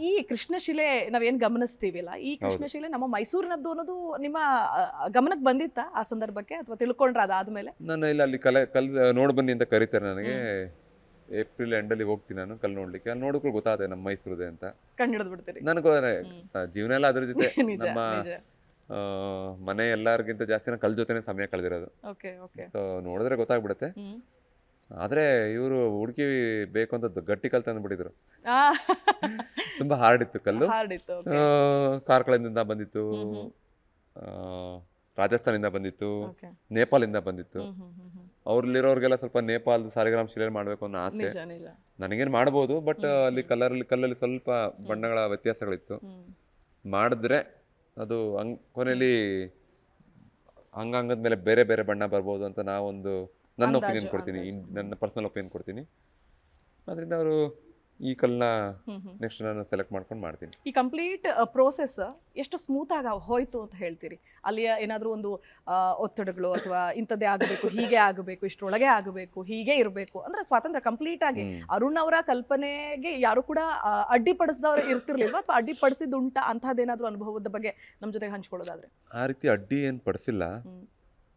ಈ ಕೃಷ್ಣಶಿಲೆ ನಾವೇನ್ ಗಮನಿಸ್ತೀವಿಲ್ಲ, ಈ ಕೃಷ್ಣಶಿಲೆ ನಮ್ಮ ಮೈಸೂರಿನದ್ದು ಅನ್ನೋದು ನಿಮ್ಮ ಗಮನಕ್ಕೆ ಬಂದಿತ್ತ ಆ ಸಂದರ್ಭಕ್ಕೆ, ಅಥವಾ ತಿಳ್ಕೊಂಡ್ರ ಅದಾದ್ಮೇಲೆ? ನಾನು ಇಲ್ಲ ಅಲ್ಲಿ ಕಲ್ ನೋಡ್ ಬನ್ನಿ ಅಂತ ಕರೀತಾರೆ ನನಗೆ. ಏಪ್ರಿಲ್ ಎಂಡಲ್ಲಿ ಹೋಗ್ತೀನಿ ನಾನು ಕಲ್ಲು ನೋಡ್ಲಿಕ್ಕೆ. ಅಲ್ಲಿ ನೋಡಕ್ಕೂ ಗೊತ್ತಾದೆ ನಮ್ಮ ಮೈಸೂರದೆ ಅಂತ. ಕಣ್ಣಿಡಿದ್ ಬಿಡ್ತೀರಿ? ನನಗೂ ಜೀವನ ಎಲ್ಲ ಅದ್ರ ಜೊತೆ ನಮ್ಮ ಮನೆ ಎಲ್ಲರಿಗಿಂತ ಜಾಸ್ತಿ ನಾನು ಕಲ್ ಜೊತೆನೆ ಸಮಯ ಕಳೆದಿರೋದು. ಸೊ ನೋಡಿದ್ರೆ ಗೊತ್ತಾಗ್ಬಿಡುತ್ತೆ. ಆದ್ರೆ ಇವರು ಹುಡುಕಿ ಬೇಕು ಅಂತ ಗಟ್ಟಿ ಕಲ್ ತಂದ್ಬಿಟ್ಟಿದ್ರು. ತುಂಬಾ ಹಾರ್ಡ್ ಇತ್ತು ಕಲ್ಲು. ಕಾರ್ಕಳದಿಂದ ಬಂದಿತ್ತು, ರಾಜಸ್ಥಾನಿಂದ ಬಂದಿತ್ತು, ನೇಪಾಳಿಂದ ಬಂದಿತ್ತು. ಅವ್ರಲ್ಲಿರೋರ್ಗೆಲ್ಲ ಸ್ವಲ್ಪ ನೇಪಾಲ್ ಸಾಲಿಗ್ರಾಮ್ ಶಿಲೆ ಮಾಡ್ಬೇಕು ಅನ್ನೋ ಆಸೆ. ನನಗೇನು ಮಾಡ್ಬೋದು, ಬಟ್ ಅಲ್ಲಿ ಕಲ್ಲಲ್ಲಿ ಸ್ವಲ್ಪ ಬಣ್ಣಗಳ ವ್ಯತ್ಯಾಸಗಳಿತ್ತು. ಮಾಡಿದ್ರೆ ಅದು ಕೊನೆಯಲ್ಲಿ ಅಂಗದ ಮೇಲೆ ಬೇರೆ ಬೇರೆ ಬಣ್ಣ ಬರ್ಬೋದು ಅಂತ ನಾವೊಂದು ನನ್ನ ಒಪಿನಿಯನ್ ಕೊಡ್ತೀನಿ, ನನ್ನ ಪರ್ಸನಲ್ ಒಪಿನಿಯನ್ ಕೊಡ್ತೀನಿ. ಅದರಿಂದ ಅವರು ಈ ಕಲ್ಲನ್ನ ನೆಕ್ಸ್ಟ್ ನಾನು ಸೆಲೆಕ್ಟ್ ಮಾಡ್ಕೊಂಡು ಮಾಡ್ತೀನಿ. ಈ ಕಂಪ್ಲೀಟ್ ಪ್ರೋಸೆಸ್ ಎಷ್ಟು ಸ್ಮೂತ್ ಆಗಿ ಹೋಯ್ತು ಅಂತ ಹೇಳ್ತೀರಿ? ಅಲ್ಲಿ ಏನಾದರೂ ಒಂದು ಒತ್ತಡಗಳು ಅಥವಾ ಇಂಥದ್ದೇ ಆಗಬೇಕು, ಹೀಗೆ ಆಗಬೇಕು, ಇಷ್ಟರೊಳಗೆ ಆಗಬೇಕು, ಹೀಗೆ ಇರಬೇಕು ಅಂದ್ರೆ ಸ್ವಾತಂತ್ರ್ಯ ಕಂಪ್ಲೀಟ್ ಆಗಿ ಅರುಣ್ ಅವರ ಕಲ್ಪನೆಗೆ ಯಾರು ಕೂಡ ಅಡ್ಡಿಪಡಿಸಿದವ್ರು ಇರ್ತಿರ್ಲಿಲ್ವಾ, ಅಥವಾ ಅಡ್ಡಿಪಡಿಸಿದುಂಟ ಅಂತಹದ್ದೇನಾದ್ರೂ ಅನುಭವದ ಬಗ್ಗೆ ನಮ್ಮ ಜೊತೆಗೆ ಹಂಚ್ಕೊಳ್ಳೋದಾದ್ರೆ? ಆ ರೀತಿ ಅಡ್ಡಿ ಏನು ಪಡಿಸಿಲ್ಲ,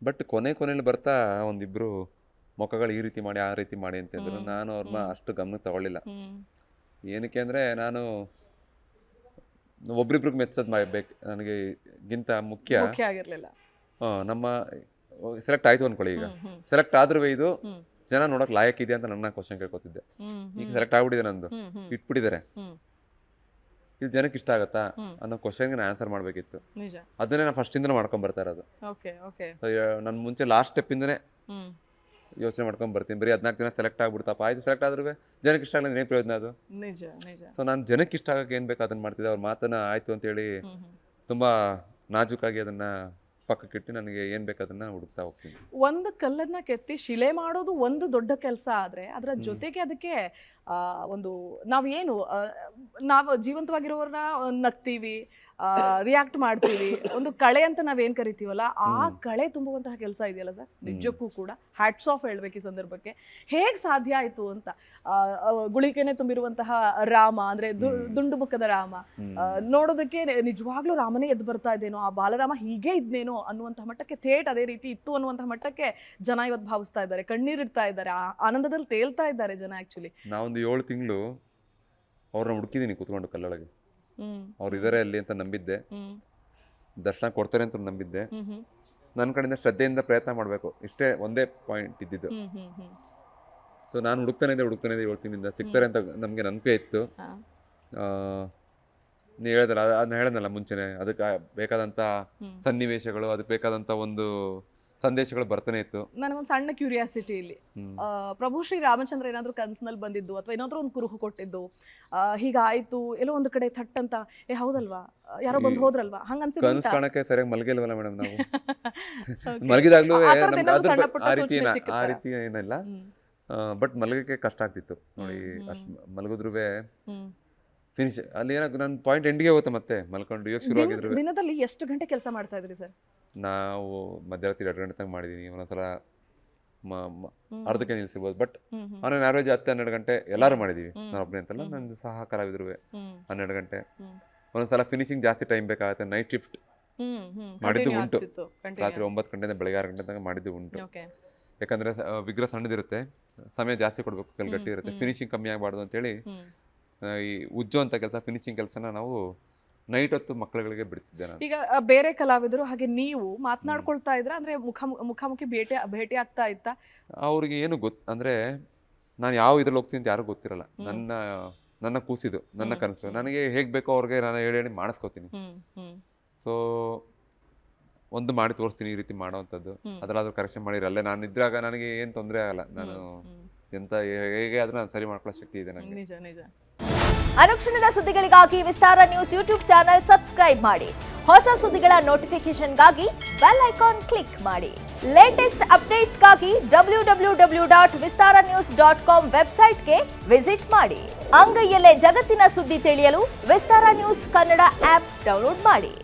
ಬಟ್ ಕೊನೆಯಲ್ಲಿ ಬರ್ತಾ ಒಂದಿಬ್ರು ಮುಖಗಳು ಈ ರೀತಿ ಮಾಡಿ ಆ ರೀತಿ ಮಾಡಿ ಅಂತಂದ್ರು. ನಾನು ಅವ್ರನ್ನ ಅಷ್ಟು ಗಮನಕ್ಕೆ ತಗೊಳ್ಳಿಲ್ಲ. ಏನಕ್ಕೆ ಅಂದರೆ ನಾನು ಒಬ್ರಿಬ್ರಿಗೆ ಮೆಚ್ಚೋದು ಮಾಡಬೇಕು ನನಗೆ ಗಿಂತ ಮುಖ್ಯ ಆಗಿರಲಿಲ್ಲ. ನಮ್ಮ ಸೆಲೆಕ್ಟ್ ಆಯಿತು ಅಂದ್ಕೊಳ್ಳಿ, ಈಗ ಸೆಲೆಕ್ಟ್ ಆದ್ರೂ ಇದು ಜನ ನೋಡೋಕೆ ಲಾಯಕ್ ಇದೆ ಅಂತ ನನ್ನ ಕ್ವಶನ್ ಕೇಳ್ಕೊತಿದ್ದೆ. ಈಗ ಸೆಲೆಕ್ಟ್ ಆಗ್ಬಿಟ್ಟಿದೆ, ನಂದು ಇಟ್ಬಿಟ್ಟಿದ್ದಾರೆ, ಇದು ಜನಕ್ಕೆ ಇಷ್ಟ ಆಗತ್ತಾ ಅನ್ನೋ ಕ್ವಶನ್ಗೆ ನಾನು ಆನ್ಸರ್ ಮಾಡಬೇಕಿತ್ತು. ಅದನ್ನೇ ನಾನು ಫಸ್ಟಿಂದನೇ ಮಾಡ್ಕೊಂಡು ಬರ್ತಾ ಇರೋದು. ನನ್ನ ಮುಂಚೆ ಲಾಸ್ಟ್ ಸ್ಟೆಪ್ಪಿಂದನೇ ಯೋಚನೆ ಮಾಡ್ಕೊಂಡು ಬರ್ತೀನಿ. ಬರೀ 14 ಜನ ಸೆಲೆಕ್ಟ್ ಆಗ್ಬಿಡ್ತಪ್ಪ, ಆಯ್ತು ಸೆಲೆಕ್ಟ್ ಆದ್ರೂ ಜನಕ್ಕೆ ಇಷ್ಟ ಆಗಲ್ಲ, ಏನ್ ಪ್ರಯೋಜನ ಅದು? ಸೊ ನಾನು ಜನಕ್ಕೆ ಇಷ್ಟ ಆಗಕ್ಕೆ ಏನ್ ಬೇಕು ಅದನ್ನ ಮಾಡ್ತಿದ್ದೆ. ಅವ್ರ ಮಾತನ್ನ ಆಯ್ತು ಅಂತೇಳಿ ತುಂಬಾ ನಾಜೂಕಾಗಿ ಅದನ್ನ ಪಕ್ಕಕ್ಕಿಟ್ಟು ನನಗೆ ಏನ್ ಬೇಕು ಅದನ್ನ ಹುಡುಕ್ತಾ ಹೋಗ್ತೀನಿ. ಒಂದು ಕಲ್ಲನ್ನ ಕೆತ್ತಿ ಶಿಲೆ ಮಾಡೋದು ಒಂದು ದೊಡ್ಡ ಕೆಲಸ ಆದ್ರೆ, ಅದರ ಜೊತೆಗೆ ಅದಕ್ಕೆ ಒಂದು ನಾವು ಜೀವಂತವಾಗಿರೋರನ್ನ ನಗ್ತೀವಿ, ರಿಯಾಕ್ಟ್ ಮಾಡ್ತೀವಿ, ಒಂದು ಕಳೆ ಅಂತ ನಾವೇನ್ ಕರಿತೀವಲ್ಲ, ಆ ಕಳೆ ತುಂಬುವಂತಹ ಕೆಲಸ ಇದೆಯಲ್ಲ ಸರ್, ನಿಜಕ್ಕೂ ಕೂಡ ಹ್ಯಾಟ್ಸ್ ಆಫ್ ಹೇಳ್ಬೇಕು ಈ ಸಂದರ್ಭಕ್ಕೆ. ಹೇಗ್ ಸಾಧ್ಯ ಆಯ್ತು ಅಂತ? ಗುಳಿಕೆನೆ ತುಂಬಿರುವಂತಹ ರಾಮ ಅಂದ್ರೆ ದುಂಡು ಮುಖದ ರಾಮ ನೋಡೋದಕ್ಕೆ ನಿಜವಾಗ್ಲೂ ರಾಮನೇ ಎದ್ದು ಬರ್ತಾ ಇದ್ದೇನೋ, ಆ ಬಾಲರಾಮ ಹೀಗೆ ಇದ್ನೇನೋ ಅನ್ನುವಂತಹ ಮಟ್ಟಕ್ಕೆ, ಥೇಟ್ ಅದೇ ರೀತಿ ಇತ್ತು ಅನ್ನುವಂತಹ ಮಟ್ಟಕ್ಕೆ ಜನ ಇವತ್ತು ಭಾವಿಸ್ತಾ ಇದ್ದಾರೆ, ಕಣ್ಣೀರಿಡ್ತಾ ಇದ್ದಾರೆ, ಆನಂದದಲ್ಲಿ ತೇಲ್ತಾ ಇದ್ದಾರೆ ಜನ. ಆಕ್ಚುಲಿ ನಾವೊಂದು 7 ತಿಂಗಳು ಅವ್ರನ್ನ ಹುಡುಕಿದೀನಿ ಕೂತ್ಕೊಂಡು ಕಲ್ಲೊಳಗೆ. ಅವ್ರು ಇದಾರೆ ಅಲ್ಲಿ ಅಂತ ನಂಬಿದ್ದೆ, ದರ್ಶನ ಕೊಡ್ತಾರೆ ಅಂತ ನಂಬಿದ್ದೆ. ನನ್ನ ಕಡೆಯಿಂದ ಶ್ರದ್ಧೆಯಿಂದ ಪ್ರಯತ್ನ ಮಾಡಬೇಕು, ಇಷ್ಟೇ ಒಂದೇ ಪಾಯಿಂಟ್ ಇದ್ದಿದ್ದು. ಸೊ ನಾನು ಹುಡುಕ್ತಾನೆ ಇದೆ 7 ತಿಂಗಳಿಂದ. ಸಿಗ್ತಾರೆ ಅಂತ ನಮಗೆ ನೆನಪೇ ಇತ್ತು. ನೀವು ಹೇಳಿದಲ್ಲ, ಅದನ್ನ ಹೇಳೋದಲ್ಲ ಮುಂಚೆನೆ, ಅದಕ್ಕೆ ಬೇಕಾದಂಥ ಸನ್ನಿವೇಶಗಳು, ಅದಕ್ಕೆ ಬೇಕಾದಂಥ ಒಂದು ಸಂದೇಶಗಳು ಬರ್ತಾನೆ ಇತ್ತು. ನನಗೊಂದು ಸಣ್ಣ ಕ್ಯೂರಿಯಾಸಿಟಿ ಇಲ್ಲಿ, ಪ್ರಭು ಶ್ರೀ ರಾಮಚಂದ್ರ ಏನಾದ್ರು ಕನ್ಸಿನಲ್ಲಿ ಬಂದಿದ್ದು ಅಥವಾ ಏನಾದ್ರೂ ಒಂದು ಕುರುಹು ಕೊಟ್ಟಿದ್ದು, ಹೀಗಾಯ್ತು ಎಲ್ಲೋ ಒಂದು ಕಡೆ ಥಟ್ ಅಂತ, ಹೌದಲ್ವಾ ಯಾರೋ ಬಂದು ಹೋದ್ರಲ್ವಾ ಹಂಗ ಅನ್ಸಿದ್ದು? ಕನಸು ಕಾಣಕ್ಕೆ ಸರಿಯಾಗಿ ಮಲಗಿಲ್ವಲ್ಲ ಮೇಡಮ್ ನಾವು. ಮಲಗಿದಾಗ್ಲೂ ಆ ರೀತಿ ಏನಿಲ್ಲ, ಬಟ್ ಮಲಗಕ್ಕೆ ಕಷ್ಟ ಆಗ್ತಿತ್ತು ನೋಡಿ. ಅಷ್ಟು ಮಲಗಿದ್ರು ಫಿನಿಶ್ ಅಲ್ಲಿ ಏನೋ ನನ್ನ ಪಾಯಿಂಟ್ ಎಂಡ್ಗೆ ಹೋಗುತ್ತೆ. ಮತ್ತೆ ಮಲ್ಕೊಂಡು ಯೋಗ ಶುರು ಆಗಿದ್ರು. ದಿನದಲ್ಲಿ ಎಷ್ಟು ಗಂಟೆ ಕೆಲಸ ಮಾಡ್ತಾ ಇದ್ರಿ ಸರ್? ನಾವು ಮಧ್ಯರಾತ್ರಿ 2 ಗಂಟೆ ತನಕ ಮಾಡಿದೀನಿ. ಒಂದೊಂದ್ಸಲ ಅರ್ಧಕ್ಕೆ ನಿಲ್ಸಿರ್ಬೋದು, ಬಟ್ ಆನ್ ಆವ್ರೇಜ್ 10-12 ಗಂಟೆ ಎಲ್ಲರೂ ಮಾಡಿದೀವಿ. ನಾನು ಒಬ್ಬನೇ ಅಂತಲ್ಲ, ನನ್ನ ಸಹ ಕಲಾವಿದ್ರು 12 ಗಂಟೆ. ಒಂದೊಂದ್ಸಲ ಫಿನಿಶಿಂಗ್ ಜಾಸ್ತಿ ಟೈಮ್ ಬೇಕಾಗುತ್ತೆ. ನೈಟ್ ಶಿಫ್ಟ್ ಮಾಡಿದ್ದು ಉಂಟು, ರಾತ್ರಿ 9 ಗಂಟೆಯಿಂದ ಬೆಳಗ್ಗೆ 6 ಗಂಟೆ ತನಕ ಮಾಡಿದ್ದು ಉಂಟು. ಯಾಕಂದ್ರೆ ವಿಗ್ರಹ ಸಣ್ಣದಿರುತ್ತೆ, ಸಮಯ ಜಾಸ್ತಿ ಕೊಡ್ಬೇಕು, ಗಟ್ಟಿ ಇರುತ್ತೆ, ಫಿನಿಶಿಂಗ್ ಕಮ್ಮಿ ಆಗಬಾರ್ದು ಅಂತೇಳಿ ಈ ಉಜ್ಜು ಅಂತ ಕೆಲಸ, ಫಿನಿಶಿಂಗ್ ಕೆಲಸನ ನಾವು ನೈಟ್ ಹೊತ್ತು ಮಕ್ಕಳುಗಳಿಗೆ ಬಿಡ್ತಿದ್ದೆ ನಾನು. ಈಗ ಬೇರೆ ಕಲಾವಿದರು ಹಾಗೆ ನೀವು ಮಾತನಾಡ್ಕೊಳ್ತಾ ಇದ್ರ ಅಂದ್ರೆ ಮುಖಾಮುಖಿ ಭೇಟಿ ಆಗ್ತಾ ಇತ್ತಾ? ಅವ್ರಿಗೆ ಏನು ಅಂದ್ರೆ ನಾನು ಯಾವ ಇದ್ರಲ್ಲಿ ಹೋಗ್ತೀನಿ ಅಂತ ಯಾರು ಗೊತ್ತಿರಲ್ಲ. ನನ್ನ ಕೂಸಿದು, ನನ್ನ ಕನಸು, ನನಗೆ ಹೇಗ್ ಬೇಕೋ ಅವ್ರಿಗೆ ನಾನು ಹೇಳಿ ಮಾಡಿಸ್ಕೋತೀನಿ. ಸೊ ಒಂದು ಮಾಡಿ ತೋರಿಸ್ತೀನಿ, ಈ ರೀತಿ ಮಾಡೋವಂಥದ್ದು. ಅದರಾದ್ರೂ ಕರೆಕ್ಷನ್ ಮಾಡಿರಲ್ಲ, ನಾನು ಇದ್ರಾಗ ನನಗೆ ಏನು ತೊಂದರೆ ಆಗಲ್ಲ. ನಾನು ಎಂತ ಹೇಗೆ ಆದ್ರೂ ನಾನು ಸರಿ ಮಾಡ್ಕೊಳ್ಳೋ ಶಕ್ತಿ ಇದೆ ನನಗೆ. ನಿಜ ನಿಜ. ಅನುಕ್ಷಣದ ಸುದ್ದಿಗಳಿಗಾಗಿ ವಿಸ್ತಾರ ನ್ಯೂಸ್ ಯೂಟ್ಯೂಬ್ ಚಾನೆಲ್ ಸಬ್ಸ್ಕ್ರೈಬ್ ಮಾಡಿ. ಹೊಸ ಸುದ್ದಿಗಳ ನೋಟಿಫಿಕೇಶನ್ಗಾಗಿ ಬೆಲ್ ಐಕಾನ್ ಕ್ಲಿಕ್ ಮಾಡಿ. ಲೇಟೆಸ್ಟ್ ಅಪ್ಡೇಟ್ಸ್ಗಾಗಿ www.vistaranews.com ವೆಬ್ಸೈಟ್ಗೆ ವಿಸಿಟ್ ಮಾಡಿ. ಅಂಗೈಯಲ್ಲೇ ಜಗತ್ತಿನ ಸುದ್ದಿ ತಿಳಿಯಲು ವಿಸ್ತಾರ ನ್ಯೂಸ್ ಕನ್ನಡ ಆಪ್ ಡೌನ್ಲೋಡ್ ಮಾಡಿ.